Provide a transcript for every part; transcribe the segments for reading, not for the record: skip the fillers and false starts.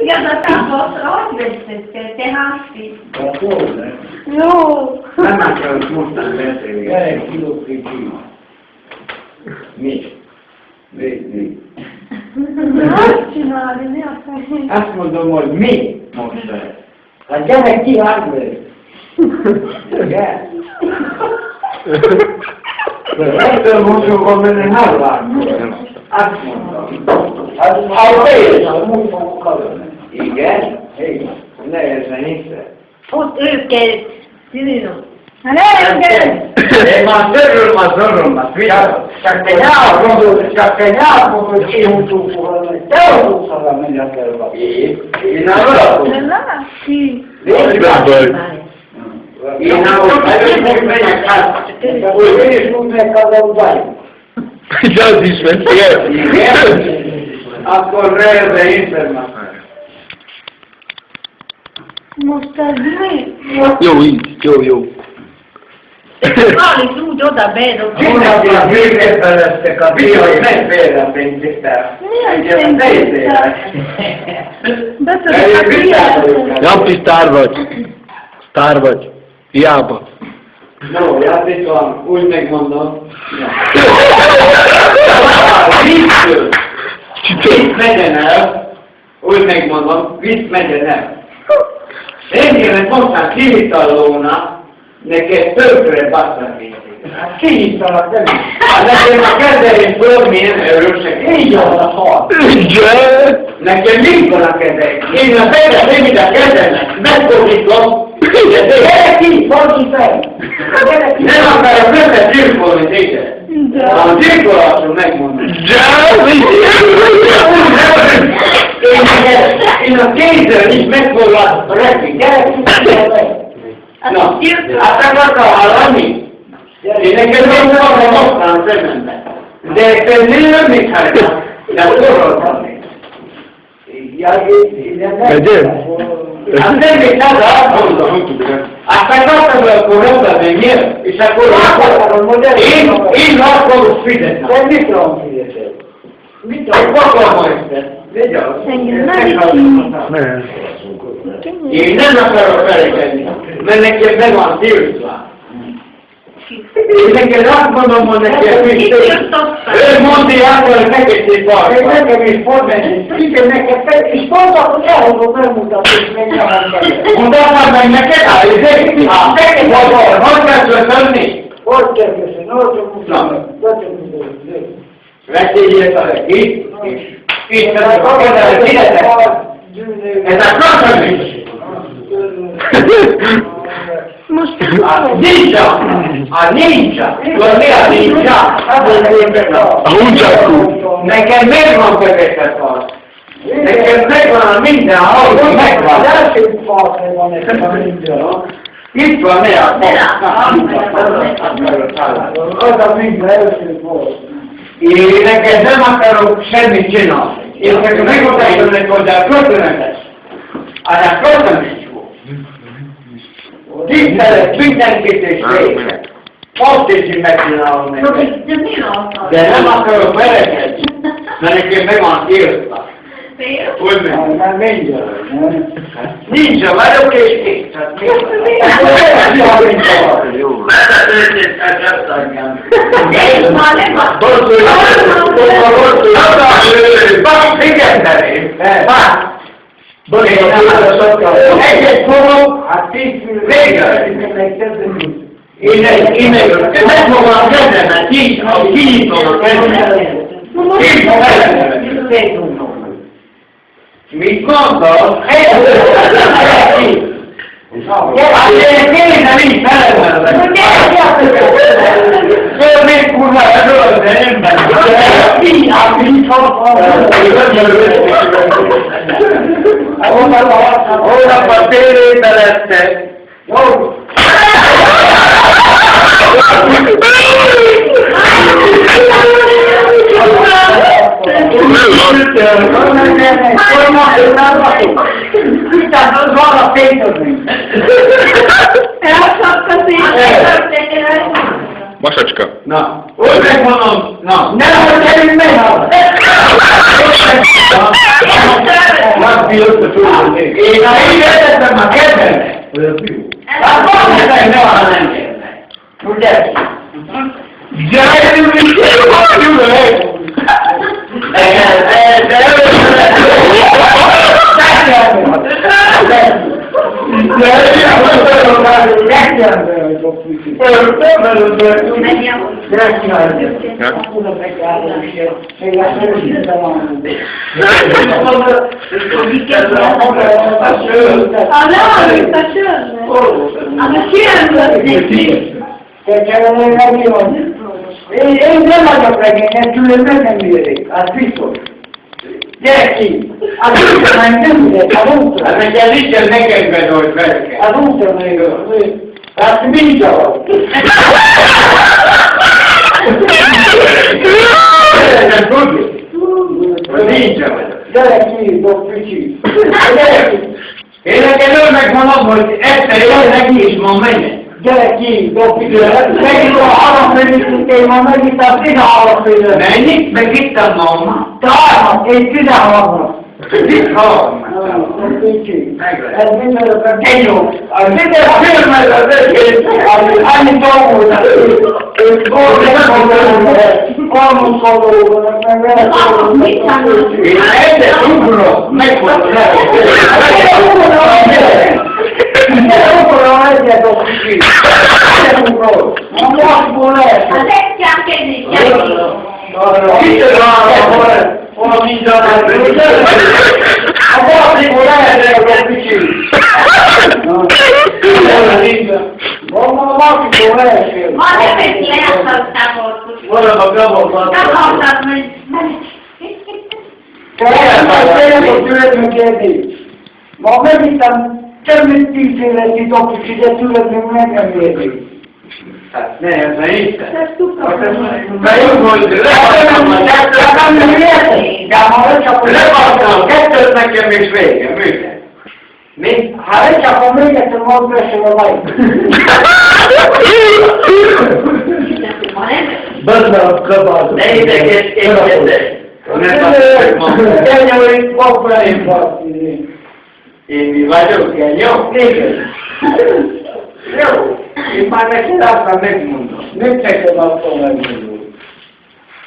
Igazából azt vesztettél, te házti. Jó. Nem akarok mostani beszélni. Gyere, kilók kicsi. Mi? Mi? Azt csinálni, mi a fején? Azt mondom, hogy mi most ez? Hát gyere ki, vágd. Gyere. Ettől mosolyban menni nem vágd. Azt mondom. A fejét, úgy fogok kalni. Igen? Igen. Nehezen hiszem. Ott őket, Cirilo. Hát eljöjjön! Én már töröm, csak te nyelvmondod, hogy én utóbb fogom, hogy te utóbb fogom menni a kerülbe. Én nem valakom. Nem? Ki? Én nem valakom, megyek hát, hogy én is úgy megkazom bajom. Ja, az is megy, igen. Igen? Akkor rejve hiszem már. Most ez mi? Jó, így, jó. Állít úgy oda bedobd. Mindannyian végre feleztek a bia, hogy nem félrepénzítem. Milyen pénzzel? Betörök a piacot. Jampi, sztár vagy. Hiába. No, játék van, úgy megmondom. Visz megyen el, úgy megmondom, visz megyen el. Ennyire mondtam kihitalónak, neked tökre basszak mindig. Hát kihitalak, nem is. Hát nekem a kezeim föl milyen erősek, így van a hal. Igen. Nekem mind van a kezeim. Én a fejre nem ide kezelnek, megfordítom. Gyere ki, fordíts fel! Nem akarok többet gyilkolni téged. A gyilkolásul megmondom. Én a kézzel is megforgatom a repig. Gyere ki, na, hát akartam hallani? Én nekem még van a mostán szememben. De nekem nem még hallani. De forraltam még. Megyél? Hát nem még hát azt mondom. Aztán kaptam el, akkor odavenjél, és akkor én akkor fizetem. De mit tudom fizetem? Mit tudom? Kapom ezt. Engem nem Én nem akarok felekedni, mert nekem meg van tiltva. Én neked azt mondom, hogy nekem is ő mondja át, hogy neked is van. Én nekem is pont menni. Igen, neked és pont akkor elhozom megmutatni, és meg nem mondani. Mutatnám meg neked? Neked van, hogy kell köszönni? Hogy kell köszönni? Veszélyét a itt. Itt, ez a kamerát, figyeljetek! Ez a kamerát! Most ninja! Tudod mi a ninja? A huncsakú. Nekem megvan beveszett az. Nekem megvan a minden, ahogy megvan. Az első part van nekem a ninja. Itt van, mi a az a minden első volt. Én neked nem akarok semmit csinálni. Én neked megmutatom neki, hogy a köszönetes. A köszönetes volt. Tisztelet mindenkit és végre. Azt is én megcsinálom neked. De nem akarok verekedni, mert nekem meg van tiltva. Hogy meg? Már mindjárt. Nincs a vagyok és kész. Egyet fogom, hát 10 végre. Én megfogom a kezemet, kinyitom a kezemet. Mit gondolsz? Hát én kéne így felelően. Föl még kurva erről, de nem benne. Így holnap a térébe lesztek. Jó. Az van a pénzözni. elszakaszít, Masacska. Na, úgy megmondom, na, ne gyerünk meg! Én a így értettem a kedvemet. Hát van, hogy ne van, nem érnek. Ugye? Gyerünk, Én nem vagyok regényen, különben nem írnék, az biztos. Gyere ki! Az útra nem írnék, az útra. Hát meg el Isten neked hogy velke. Az útra még hát mind vagy. Nem tudjuk? Nincs vagyok. Gyere ki, Dr. Picsi. Gyere ki! Én nekem megmondom, hogy egyszer jól neki is ma menjen. Gyere ki, Dr. Megint a halafőnökünk, én ma megint a 16 főnök. Mennyit? Megittem ma? Talán, én 16-nak. 16? Ez mindenről a genyó. Az minden filmet az egész, annyi dolgoznak. Almuszolódnak, meg vele. Én egyet ugrok, megmondom el. Ugrok egyet, a kicsi. Egyet ugrok. A maszkból lehet. Az egyáltalán kérdés, gyerek! Hol minden a baltéból lehet a kicsi. Van a baltéból lehet. Ma nem egy lejátszottam volt. Valami gabonban. Nem hallottam, hogy... Tényleg a tőletünk kérdés. Ma megittem több mint 10 évet titoktuk, de tőletünk meg nem érdik. Hát ne, ez ne hiszem. De jó volt, lepartam, kettőt nekem és vége, működik. Még? Hát lecsapom még egyszer, majd beszél a laj. Bözbe a kabátot. Ne ideges, én kezdek. Kenyó, bakba én van. Én mi vagyok, Kenyó? Igen. Jó. Én már neked aztán megmondom. Nem neked aztán megmondom.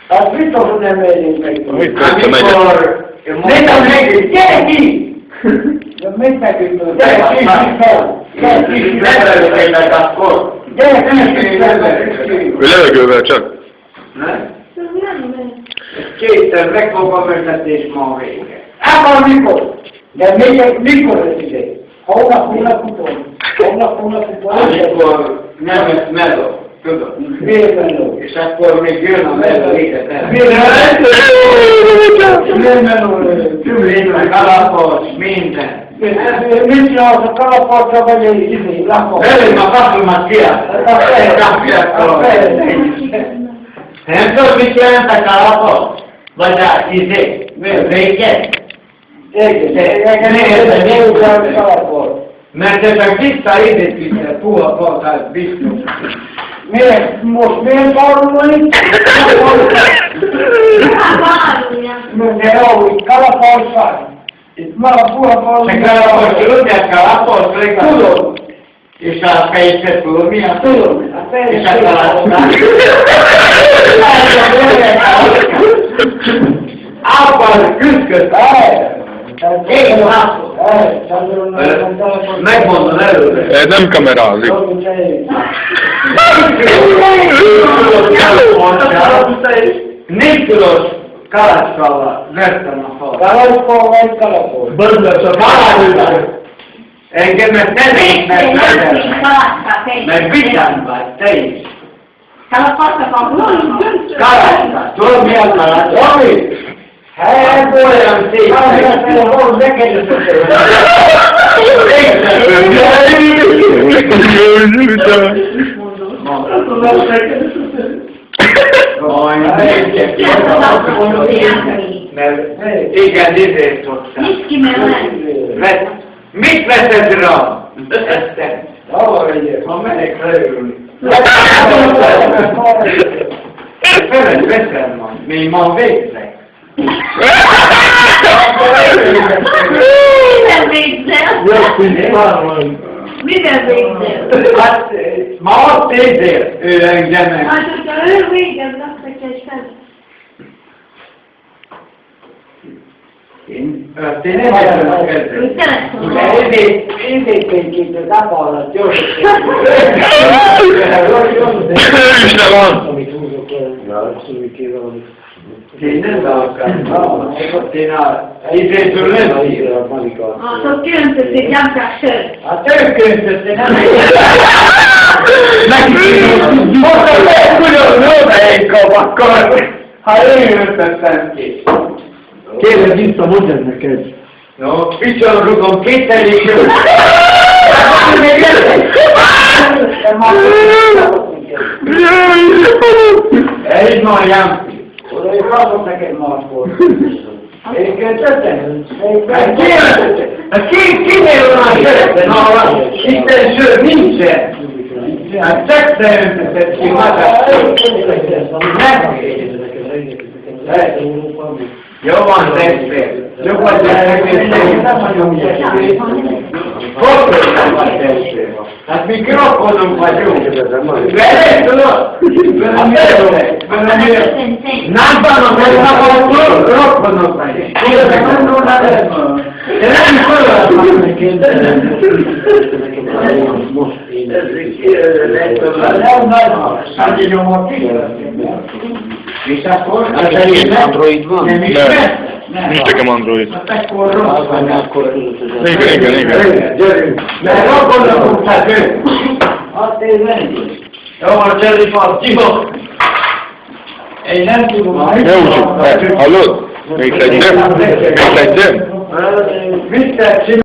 Hát biztos, hogy nem megyünk meg. Amikor... Nézem meg, gyere ki! De mit megyünk? Gyere ki, fel! Gyere ki, levelőknek akkor! Gyere ki, levelőknek! Levegővel csak. Ne? Kétszer megfogalmaztatás ma a vége. Akkor mikor? De még mikor ez ide? Hónap után. Amikor nem lesz meló, tudom. Miért meló? És akkor még jön a meló éget el. Miért meló? Tűnlén, kalapos, minden. Mit csinálsz a kalaposra, vagy egy izé, lakos? Velem a kapumat kiáll. Nem tudod, mit jelent a kalapos? Vagy a izé? Véget? Igen, kalapos. Mert ezek visszaidézítve, puha faltát biztos. Miért? Most miért barulni? De ahogy kalapos van. Itt már a puha faltát. Se kalapos, tudják kalapos? Tudom. És a fejszet tudom mi? Tudom. És a kalapos. Ápar, küzdköt. Én látom. Megmondom előre. Ez nem kamerázik. Néptudos kalácskával vettem a falat. Kalácskával vagy kalapos? Kalácskával. Engem ezt nem értem, mert vigyázz vagy, te is. Kalácskával. Tudod mi a kalácskával? Hát olyan szép! Hol neked összeszerűen! Igen, ezért tudtam. Mit veszed rá? Ha menek leülni. Feled veszem van, még ma végzek. Mivel végzel? Mivel végzel? Hát, ma azt érzél, ő engem. Hát, hogyha ő végez, azt egy fel. Én nem vagyok ezzel. Érzékenyképpen tapallat, jó? Isten van! Amit húzok el, szűkével. Én nem akartam. Én a izétől nem hívom. Azok különböző gyámkák sört. Hát ők köntötték, nem neki mondtam, hogy külön egy kap, akkor ha én öntöttem ki. Kérlek vissza, mondd ez neked. No, picson rúgom kétszerig. Egy Mariám. Oda én adok neked markot. Én köntöttem? Kinél van a sörökben? Isten sör nincsen. Hát csak te öntötted ki magad. Jó van, testvére. Jó van, testvére. Hát mi krokodunk vagyunk. Vele, tudod? Nem van, hogy nem krokodunk vagyunk. De nem Most én hát így nyomok ki. És akkor? Android van? Nem ismer? Nincs nekem Android. Hát akkor rossz van. Igen. Gyerünk. Mert akkor lakottál ő. Azt érven? Jó van, Cseri Fartimo. Én nem tudom. Ne úgyjuk. Hallod? Még szedjem? Még szedjem? Mit tetsz?